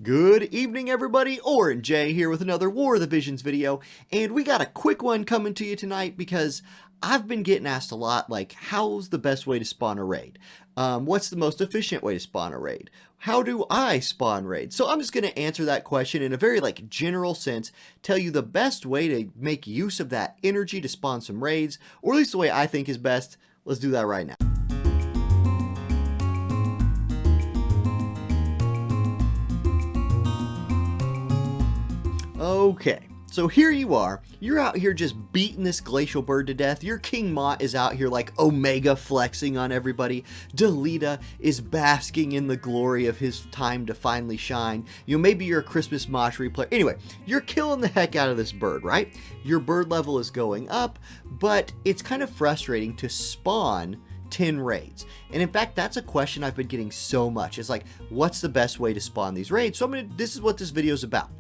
Good evening, everybody. Auronnj Jayy here with another War of the Visions video, and we got a quick one coming to you tonight because I've been getting asked a lot, like, how's the best way to spawn a raid? What's the most efficient way to spawn a raid? How do I spawn raids? So I'm just going to answer that question in a very, general sense, tell you the best way to make use of that energy to spawn some raids, or at least the way I think is best. Let's do that right now. Okay, so here you are. You're out here just beating this glacial bird to death. Your King Mont is out here like Omega flexing on everybody. Delita is basking in the glory of his time to finally shine. Maybe you're a Christmas Moshry player. Anyway, you're killing the heck out of this bird, right? Your bird level is going up, but it's kind of frustrating to spawn 10 raids. And in fact, that's a question I've been getting so much. It's like, what's the best way to spawn these raids? So this is what this video is about.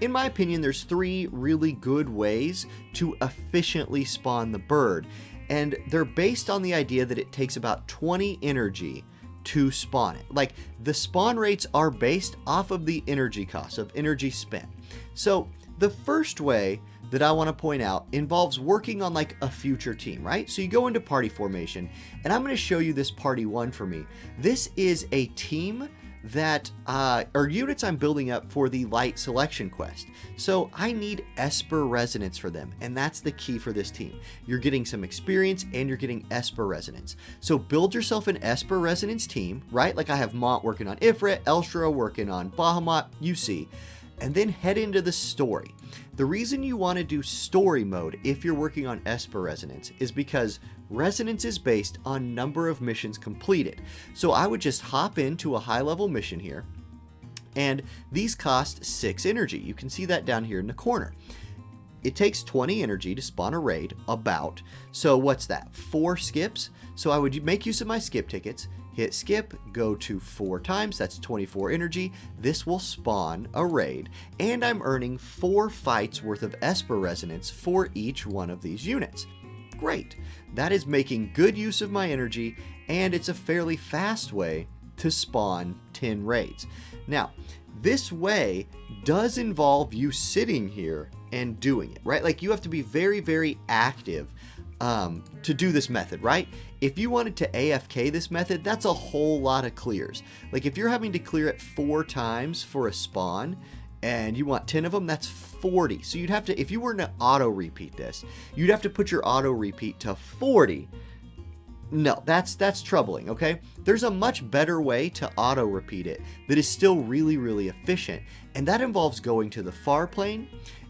In my opinion, there's 3 really good ways to efficiently spawn the bird, and they're based on the idea that it takes about 20 energy to spawn it. Like, the spawn rates are based off of the energy cost, of energy spent. So the first way that I want to point out involves working on like a future team, right? So you go into party formation, and I'm going to show you this party 1 for me. This is a team that are units I'm building up for the light selection quest. So I need Esper resonance for them, and that's the key for this team. You're getting some experience and you're getting Esper resonance. So build yourself an Esper resonance team, right? Like I have Mont working on Ifrit, Elshra working on Bahamut, you see, and then head into the story. The reason you want to do story mode if you're working on Esper resonance is because resonance is based on number of missions completed. So I would just hop into a high level mission here, and these cost 6 energy. You can see that down here in the corner. It takes 20 energy to spawn a raid, about. So what's that? 4 skips. So I would make use of my skip tickets, hit skip, go to 4 times, that's 24 energy. This will spawn a raid, and I'm earning 4 fights worth of Esper resonance for each one of these units. Great. That is making good use of my energy, and it's a fairly fast way to spawn 10 raids. Now, this way does involve you sitting here and doing it, right? Like, you have to be very, very active to do this method, right? If you wanted to AFK this method, that's a whole lot of clears. Like, if you're having to clear it 4 times for a spawn, and you want 10 of them, that's 40. So you'd have to, if you were to auto repeat this, you'd have to put your auto repeat to 40. No, that's troubling, okay? There's a much better way to auto repeat it that is still really, really efficient, and that involves going to the far plane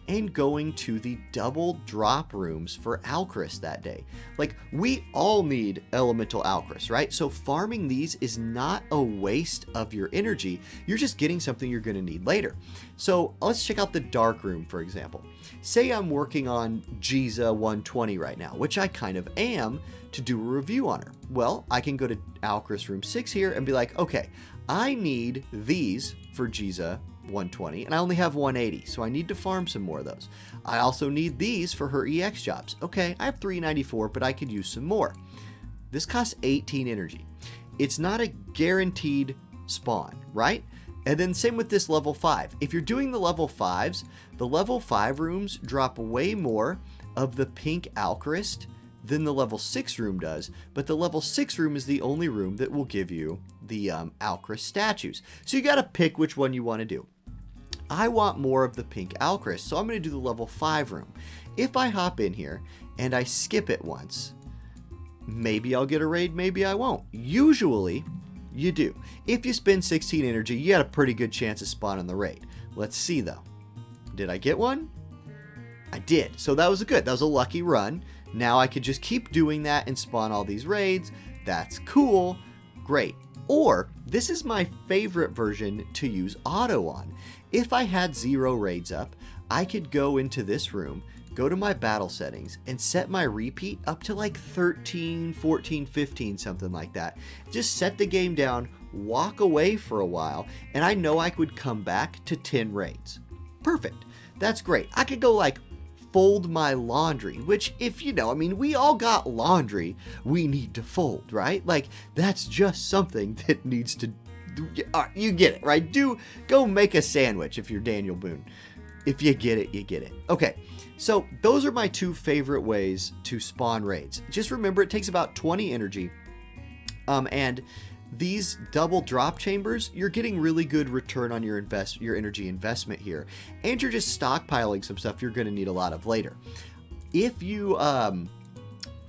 and going to the double drop rooms for Alchris that day. Like, we all need elemental Alchris, right? So farming these is not a waste of your energy. You're just getting something you're going to need later. So let's check out the dark room, for example. Say I'm working on Jayy 120 right now, which I kind of am, to do a review on her. Well, I can go to Alchris room 6 here and be like, okay, I need these for Jayy 120, and I only have 180, so I need to farm some more of those. I also need these for her EX jobs. Okay, I have 394, but I could use some more. This costs 18 energy. It's not a guaranteed spawn, right? And then same with this level 5. If you're doing the level 5s, the level 5 rooms drop way more of the pink Alchist than the level 6 room does, but the level 6 room is the only room that will give you the Alchist statues. So you got to pick which one you want to do. I want more of the pink Alchist, so I'm going to do the level 5 room. If I hop in here and I skip it once, maybe I'll get a raid, maybe I won't. Usually, you do. If you spend 16 energy, you got a pretty good chance of spawning the raid. Let's see though. Did I get one? I did. So that was that was a lucky run. Now I could just keep doing that and spawn all these raids. That's cool. Great. Or, this is my favorite version to use auto on. If I had 0 raids up, I could go into this room, go to my battle settings, and set my repeat up to like 13, 14, 15, something like that. Just set the game down, walk away for a while, and I know I could come back to 10 raids. Perfect. That's great. I could go like fold my laundry, which, if you know, I mean, we all got laundry we need to fold, right? Like, that's just something that needs to You get it, right? Go make a sandwich if you're Daniel Boone. If you get it, you get it. Okay, so those are my 2 favorite ways to spawn raids. Just remember, it takes about 20 energy. And these double drop chambers, you're getting really good return on your energy investment here. And you're just stockpiling some stuff you're going to need a lot of later. If you, I'll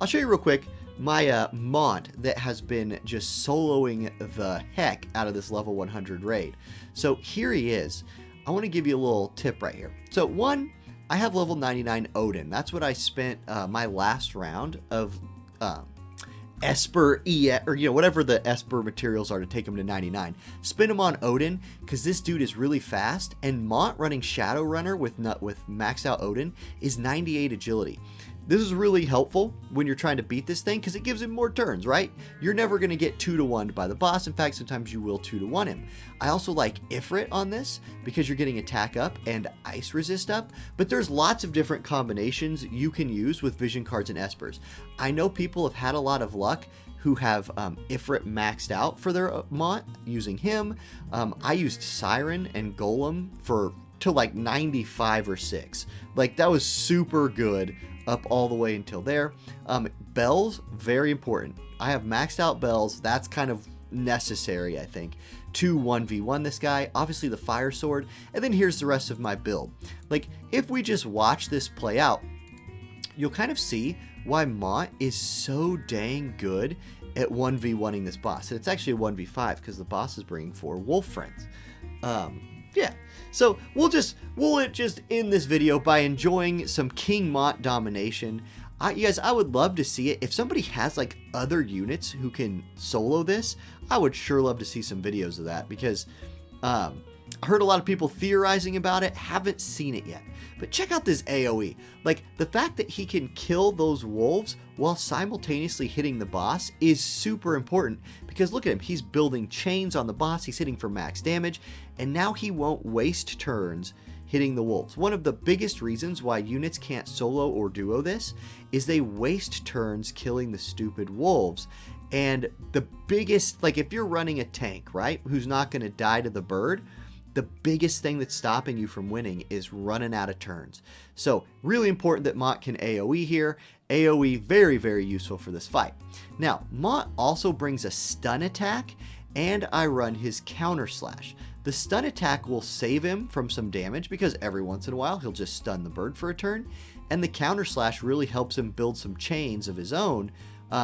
show you real quick my Mont that has been just soloing the heck out of this level 100 raid. So here he is. I want to give you a little tip right here. So one, I have level 99 Odin. That's what I spent my last round of Esper E, or whatever the Esper materials are to take him to 99. Spin him on Odin because this dude is really fast, and Mont running Shadowrunner with maxed out Odin is 98 agility. This is really helpful when you're trying to beat this thing because it gives him more turns, right? You're never going to get 2-to-1 by the boss. In fact, sometimes you will 2-to-1 him. I also like Ifrit on this because you're getting attack up and ice resist up, but there's lots of different combinations you can use with vision cards and Espers. I know people have had a lot of luck who have Ifrit maxed out for their Mont using him. I used Siren and Golem to like 95 or 6. Like, that was super good up all the way until there. Bells, very important. I have maxed out bells. That's kind of necessary, I think, to 1v1 this guy. Obviously the fire sword, and then here's the rest of my build. Like, if we just watch this play out, you'll kind of see why Mont is so dang good at 1v1ing this boss. And it's actually a 1v5 because the boss is bringing 4 wolf friends. Yeah, so we'll just end this video by enjoying some King Mont domination. You guys, I would love to see it. If somebody has like other units who can solo this, I would sure love to see some videos of that because I heard a lot of people theorizing about it, haven't seen it yet. But check out this AoE. Like, the fact that he can kill those wolves while simultaneously hitting the boss is super important because look at him. He's building chains on the boss. He's hitting for max damage, and now he won't waste turns hitting the wolves. One of the biggest reasons why units can't solo or duo this is they waste turns killing the stupid wolves. And the biggest, like, if you're running a tank, right, who's not going to die to the bird, the biggest thing that's stopping you from winning is running out of turns. So really important that Mont can AoE here. AoE, very, very useful for this fight. Now, Mont also brings a stun attack, and I run his counter slash. The stun attack will save him from some damage because every once in a while he'll just stun the bird for a turn, and the counter slash really helps him build some chains of his own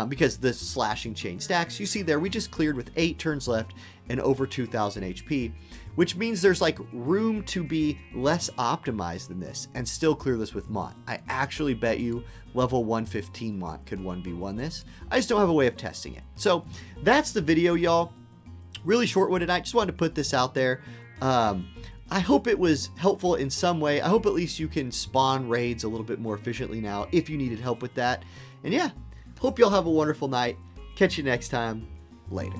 because the slashing chain stacks. You see there, we just cleared with 8 turns left and over 2,000 HP, which means there's like room to be less optimized than this and still clear this with Mont. I actually bet you level 115 Mont could 1v1 this. I just don't have a way of testing it. So that's the video, y'all. Really short one tonight. Just wanted to put this out there. I hope it was helpful in some way. I hope at least you can spawn raids a little bit more efficiently now if you needed help with that. And yeah, hope y'all have a wonderful night. Catch you next time. Later.